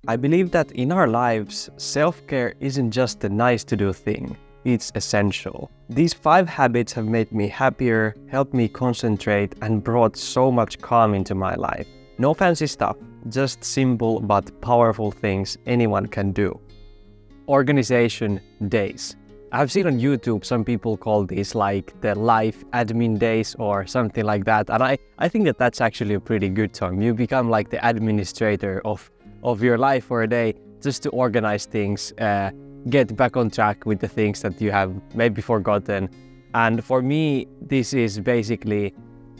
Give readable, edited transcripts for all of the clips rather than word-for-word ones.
I believe that in our lives, self-care isn't just a nice to do thing, it's essential. These 5 habits have made me happier, helped me concentrate, and brought so much calm into my life. No fancy stuff, just simple but powerful things anyone can do. Organization days. I've seen on YouTube some people call these like the life admin days or something like that, and I think that that's actually a pretty good term. You become like the administrator of your life for a day, just to organize things, get back on track with the things that you have maybe forgotten. And for me, this is basically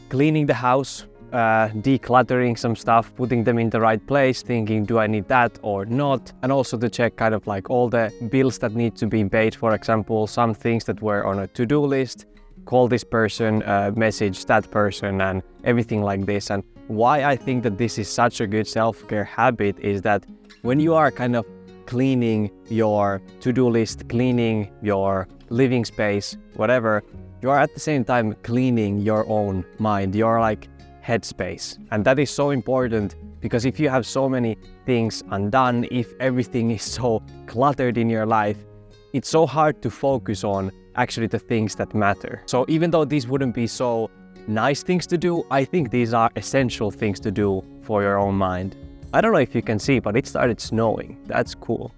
cleaning the house, decluttering some stuff, putting them in the right place, thinking, do I need that or not? And also to check kind of like all the bills that need to be paid, for example, some things that were on a to-do list, call this person, message that person, and everything like this. And why I think that this is such a good self-care habit is that when you are kind of cleaning your to-do list, cleaning your living space, whatever, you are at the same time cleaning your own mind, your like headspace. And that is so important, because if you have so many things undone, if everything is so cluttered in your life, it's so hard to focus on actually the things that matter. So even though these wouldn't be so nice things to do, I think these are essential things to do for your own mind. I don't know if you can see, but it started snowing. That's cool.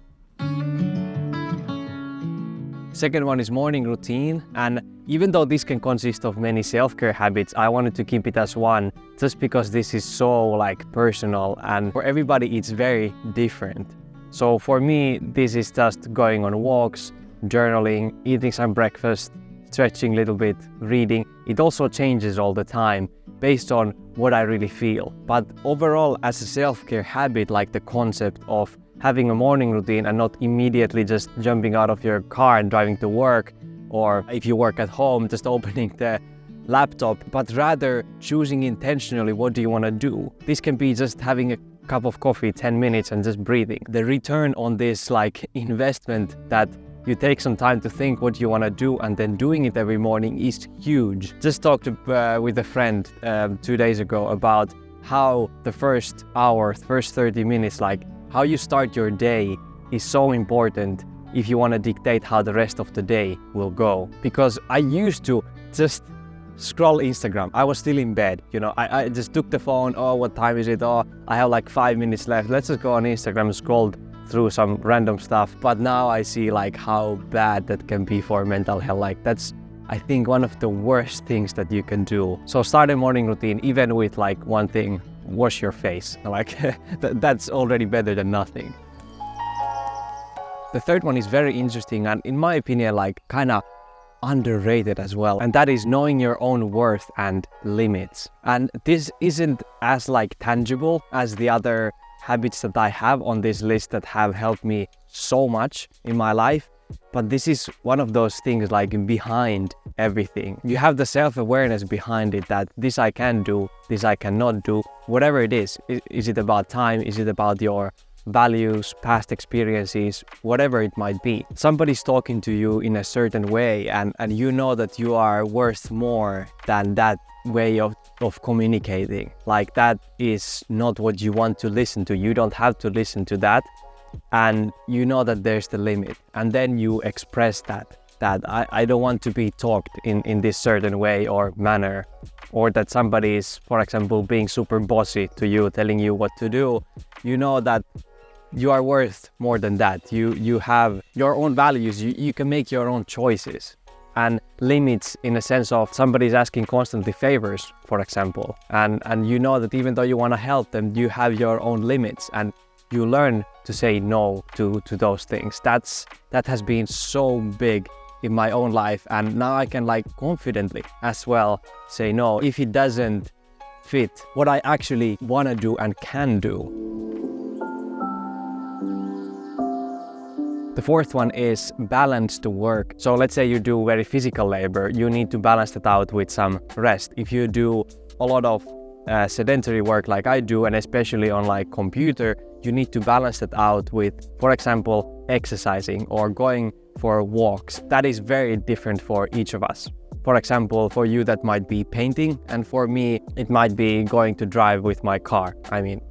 Second one is morning routine, and even though this can consist of many self-care habits, I wanted to keep it as one just because this is so like personal, and for everybody it's very different. So for me, this is just going on walks, journaling, eating some breakfast, stretching a little bit, reading. It also changes all the time based on what I really feel. But overall, as a self-care habit, like the concept of having a morning routine and not immediately just jumping out of your car and driving to work, or if you work at home, just opening the laptop, but rather choosing intentionally what do you want to do. This can be just having a cup of coffee, 10 minutes, and just breathing. The return on this like investment that you take some time to think what you want to do and then doing it every morning is huge. Just talked with a friend 2 days ago about how the first hour, first 30 minutes, like how you start your day is so important if you want to dictate how the rest of the day will go. Because I used to just scroll Instagram. I was still in bed, you know, I just took the phone, oh, what time is it? Oh, I have like 5 minutes left. Let's just go on Instagram, scrolled through some random stuff. But now I see like how bad that can be for mental health. Like that's, I think, one of the worst things that you can do. So start a morning routine, even with like one thing, wash your face. Like that's already better than nothing. The third one is very interesting and in my opinion like kind of underrated as well, and that is knowing your own worth and limits. And this isn't as like tangible as the other habits that I have on this list that have helped me so much in my life, but this is one of those things like behind everything. You have the self-awareness behind it, that this I can do, this I cannot do, whatever it is. Is it about time? Is it about your values, past experiences, whatever it might be? Somebody's talking to you in a certain way and you know that you are worth more than that way of communicating. Like that is not what you want to listen to. You don't have to listen to that, and you know that there's the limit, and then you express that I don't want to be talked in this certain way or manner, or that somebody is, for example, being super bossy to you, telling you what to do. You know that you are worth more than that. You have your own values. You can make your own choices. And limits in a sense of somebody's asking constantly favors, for example. And you know that even though you want to help them, you have your own limits, and you learn to say no to those things. That has been so big in my own life, and now I can like confidently as well say no if it doesn't fit what I actually want to do and can do. The fourth one is balance to work. So let's say you do very physical labor, you need to balance that out with some rest. If you do a lot of sedentary work like I do, and especially on like computer, you need to balance that out with, for example, exercising or going for walks. That is very different for each of us. For example, for you that might be painting, and for me it might be going to drive with my car. I mean,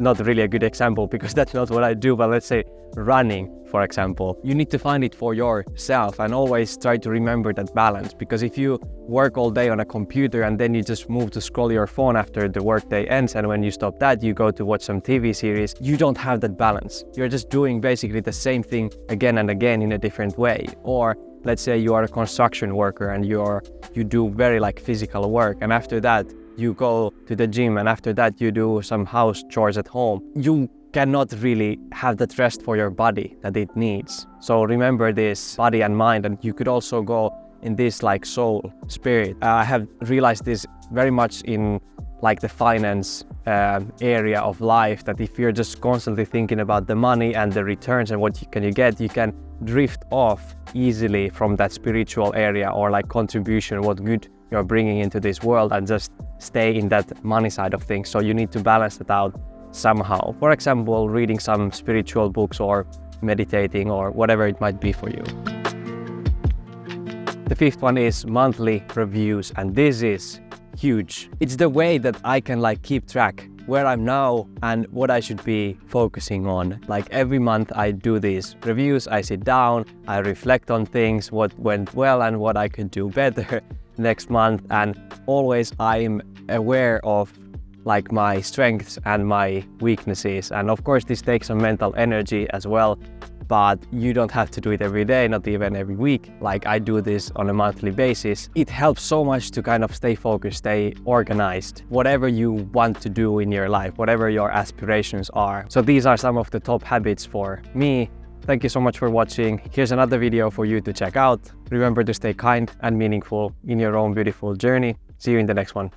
not really a good example because that's not what I do, but let's say running, for example. You need to find it for yourself and always try to remember that balance, because if you work all day on a computer and then you just move to scroll your phone after the workday ends, and when you stop that, you go to watch some TV series, you don't have that balance. You're just doing basically the same thing again and again in a different way. Or let's say you are a construction worker and you do very like physical work, and after that you go to the gym, and after that you do some house chores at home. You cannot really have that rest for your body that it needs. So remember this body and mind, and you could also go in this like soul, spirit. I have realized this very much in like the finance area of life, that if you're just constantly thinking about the money and the returns and what you get, you can drift off easily from that spiritual area or like contribution, what good you're bringing into this world, and just stay in that money side of things. So you need to balance that out somehow. For example, reading some spiritual books or meditating or whatever it might be for you. The fifth one is monthly reviews, and this is huge. It's the way that I can like keep track where I'm now and what I should be focusing on. Like every month I do these reviews, I sit down, I reflect on things, what went well and what I could do better next month, and always I'm aware of like my strengths and my weaknesses. And of course this takes some mental energy as well, but you don't have to do it every day, not even every week. Like I do this on a monthly basis. It helps so much to kind of stay focused, stay organized, whatever you want to do in your life, whatever your aspirations are. So these are some of the top habits for me. Thank you so much for watching. Here's another video for you to check out. Remember to stay kind and meaningful in your own beautiful journey. See you in the next one.